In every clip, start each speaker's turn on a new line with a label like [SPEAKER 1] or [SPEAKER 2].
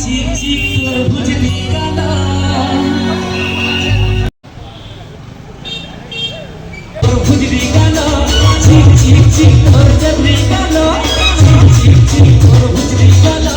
[SPEAKER 1] চিক চিক তরমুজ দিয়ে গেল তরমুজ দিয়ে গেল চিক চিক চিক তরমুজ দিয়ে গেল চিক চিক চিক তরমুজ দিয়ে গেল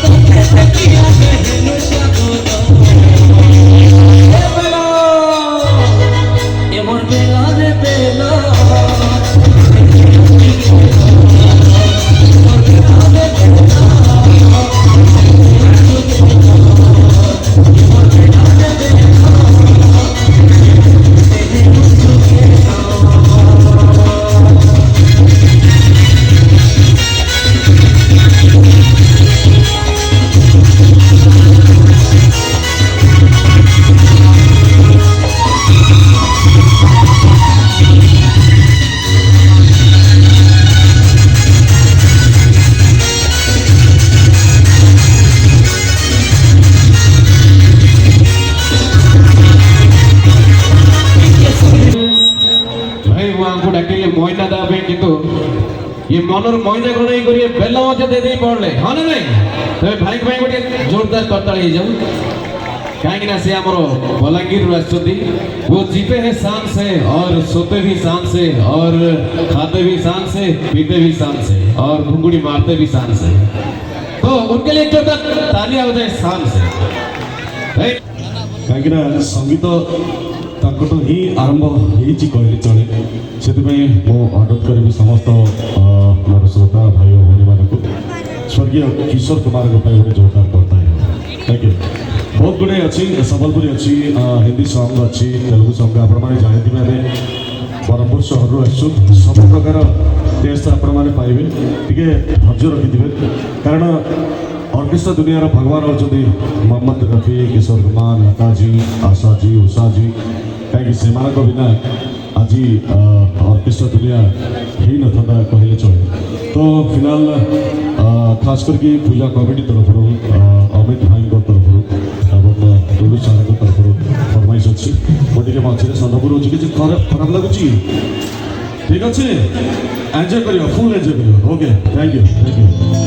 [SPEAKER 1] তোকে তাকিয়া কহিল স্বাগত এ বেলা এমন বেলা রে বেলা ময়না দেবে কিন্তু ये मनर मयना गणाई करिए बेला मजा दे दे पड़ले हाँ ना नहीं तबे भाई भाई गोटे जोरदार करताली हे जाऊ कहीं ना से हमरो बलांगीर राष्ट्रपति वो जीते हैं शान से और सोते भी शान से और खाते भी शान से पीते भी शान से और घुंगुड़ी मारते भी शान से तो उनके लिए जोरदार तालियां हो जाए शान से
[SPEAKER 2] कहीं ना संगीत ताकतो ही आरंभ होइछि कहले चले सेतिपई मो अनुरोध करबी समस्त मोर श्रोता भाई और भौणी मानकु स्वर्गीय किशोर कुमार को गोटे जोरदार करता है थैंक यू बहुत गुड़े अच्छी संबलपुरी अच्छी हिंदी सॉन्ग अच्छी तेलुगु सॉन्ग आपण माने जानिथिबे आमे ब्रह्मपुर सहर आसु सब प्रकार टेस्ट आपण माने पाइबे टिके धैर्य रखिथिबे कारण ऑर्केस्ट्रा दुनिया भगवान होती मोहम्मद रफी किशोर कुमार लता जी आशा जी उषा जी कहीं से बिना आज ऑर्केस्ट्रा दुनिया ही न था कहले चले तो फिलहाल खास करके पूजा कमिटी तरफ अमित भाई तरफ टुलू सार तरफ फरमाइश अच्छी गोटे मझे सन्दपुर हो कि खराब लगुच ठीक अच्छे एंजॉय करियो फुल एंजॉय करियो ओके थैंक यू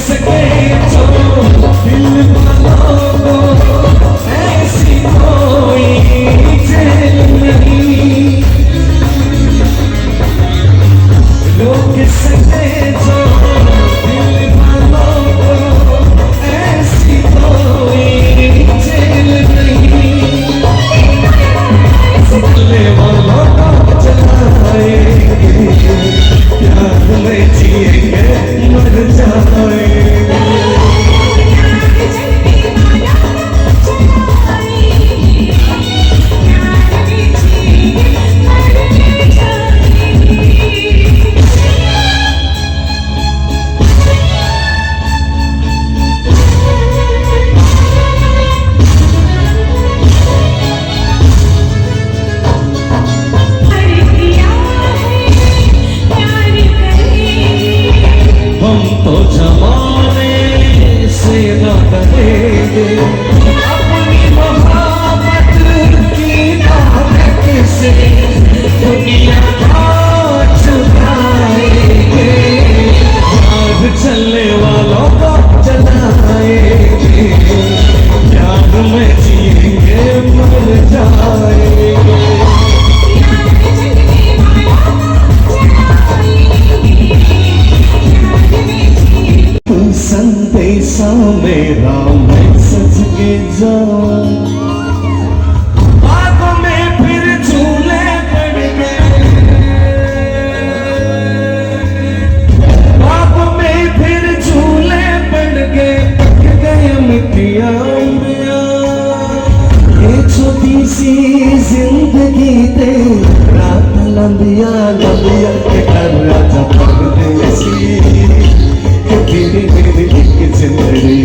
[SPEAKER 3] सके तो दिल वालों को ऐसी कोई जेल नहीं, रोक सके तो दिल वालों को ऐसी कोई जेल नहीं, चलने वालों को चलाएंगे, प्यार में जिएंगे मर जाएंगे। हम तो जमाने से न डरेंगे, अपनी मोहब्बत की ताकत से दुनिया का छुपाएंगे, प्यार चलने वालों को जलाएंगे, प्यार में जिएंगे मर जाएंगे। संदेशा मेरा मैं सच के जाऊं, बागों में फिर झूले पड़ गए, बागों में फिर झूले पड़ गए, पक गए मिट्टियां अंबिया, ये छोटी सी जिंदगी ते रात लंबिया लंबिया के घर राजा परदेसी, तेरी मेरी एक जिंदड़ी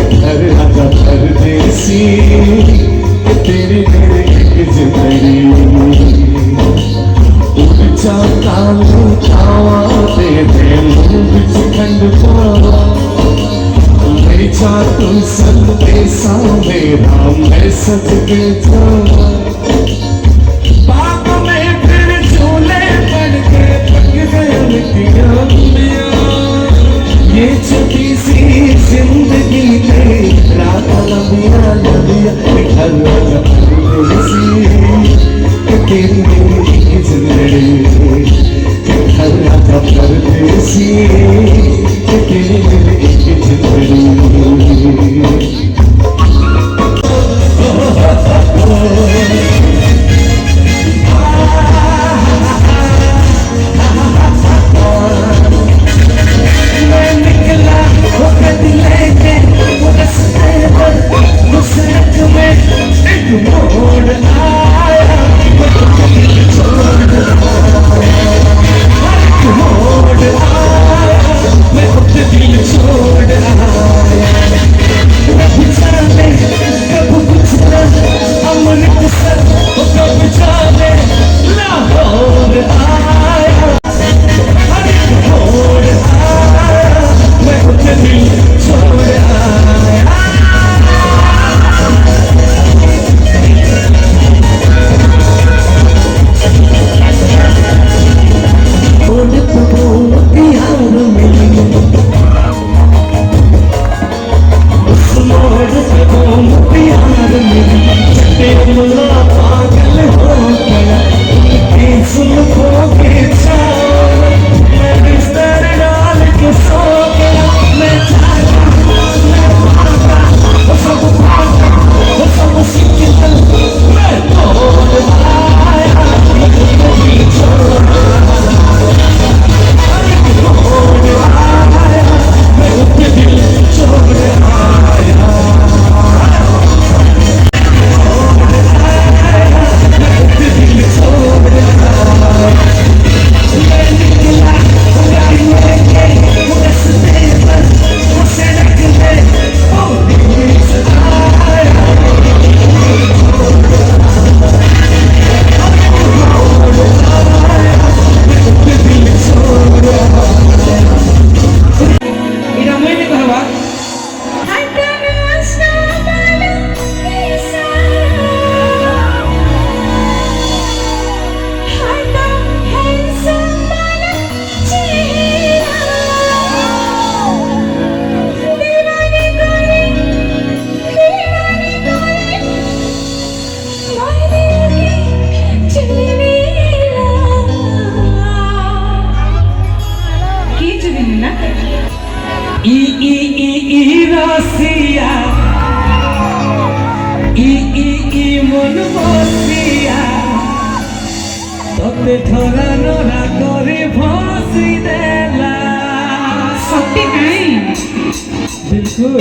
[SPEAKER 3] घर राजा परदेसी, तेरी मेरी एक जिंदड़ी, उड़ जाता लुटावा दे दे मुंह बिच खंड पावा, ले जा तू संदेशा मेरा मैं सच के जावा, बाग में फिर झूले पड़ के पक गए मिट्टियां अंबिया, ये छोटी सी जिंदगी में रात लंबिया लंबिया घर राजा परदेसी, तेरी मेरी एक जिंदड़ी घर राजा परदेसी, तेरी मेरी एक जिंदड़ी।
[SPEAKER 4] বসিয়া তোতে ঠরা নরা করে ফাঁসি দেলা
[SPEAKER 5] সত্যি নাই
[SPEAKER 4] বিলকুল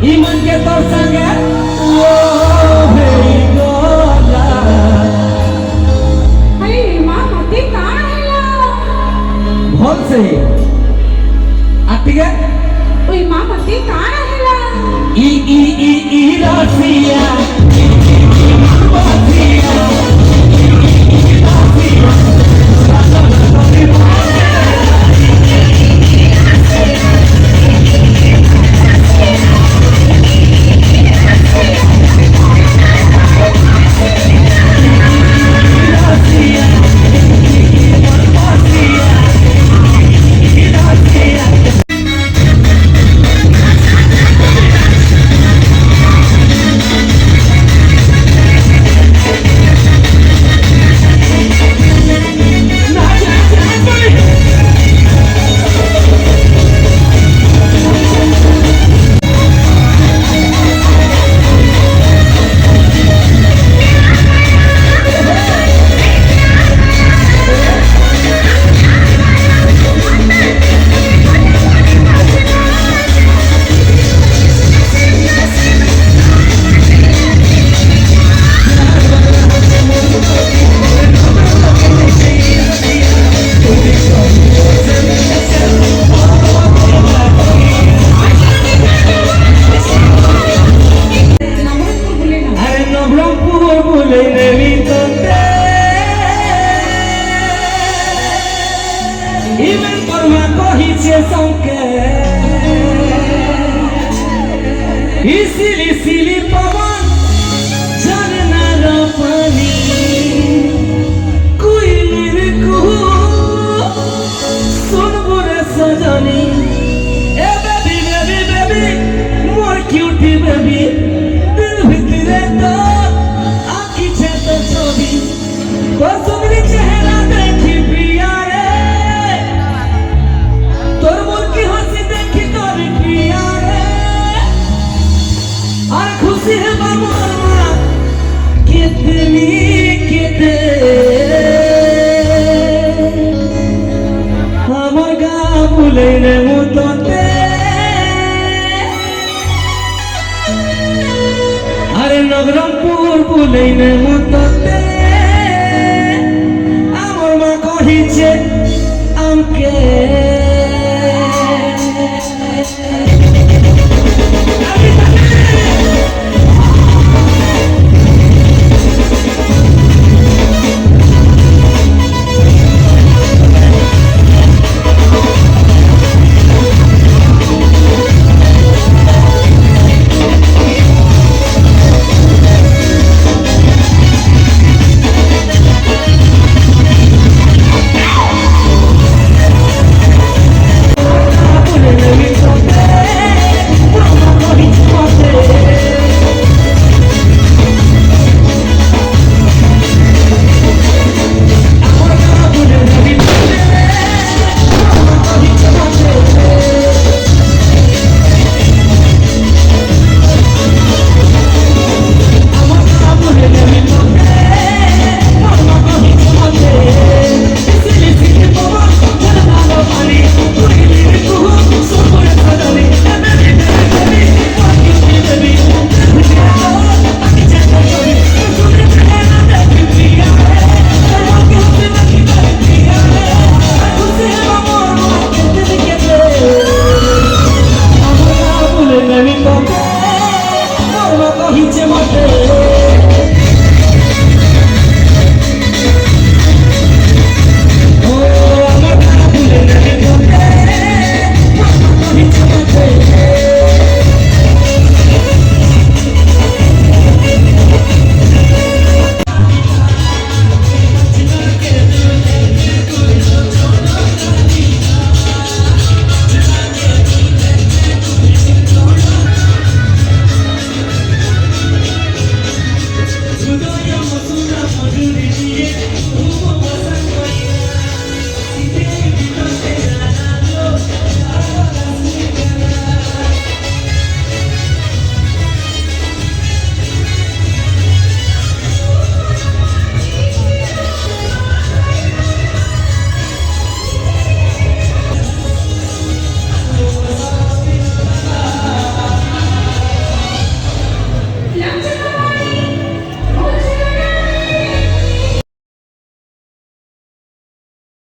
[SPEAKER 4] इमन के तोर संगे ओ भेई गोला
[SPEAKER 5] अरे मां मते कहां हैला
[SPEAKER 4] भोल से आतिगे
[SPEAKER 5] ओए मां मते कहां हैला
[SPEAKER 4] ई रसिया बसिया Even por ma cohiche sonke Isili sili pavan Janna rapani Koi mere ko Sun bore sajani Eh baby baby baby More cutie baby Dil bhitire to Aanki che to chobi Ko tumri chehra dekhi priya re তোর মুখে হাসি দেখি তোর প্রিয়া রে আর খুশি হবা মোর মা কেতনি কেতে আমার গা বুলাইলে মততে আরে নবরঙ্গপুর বুলাইলে মততে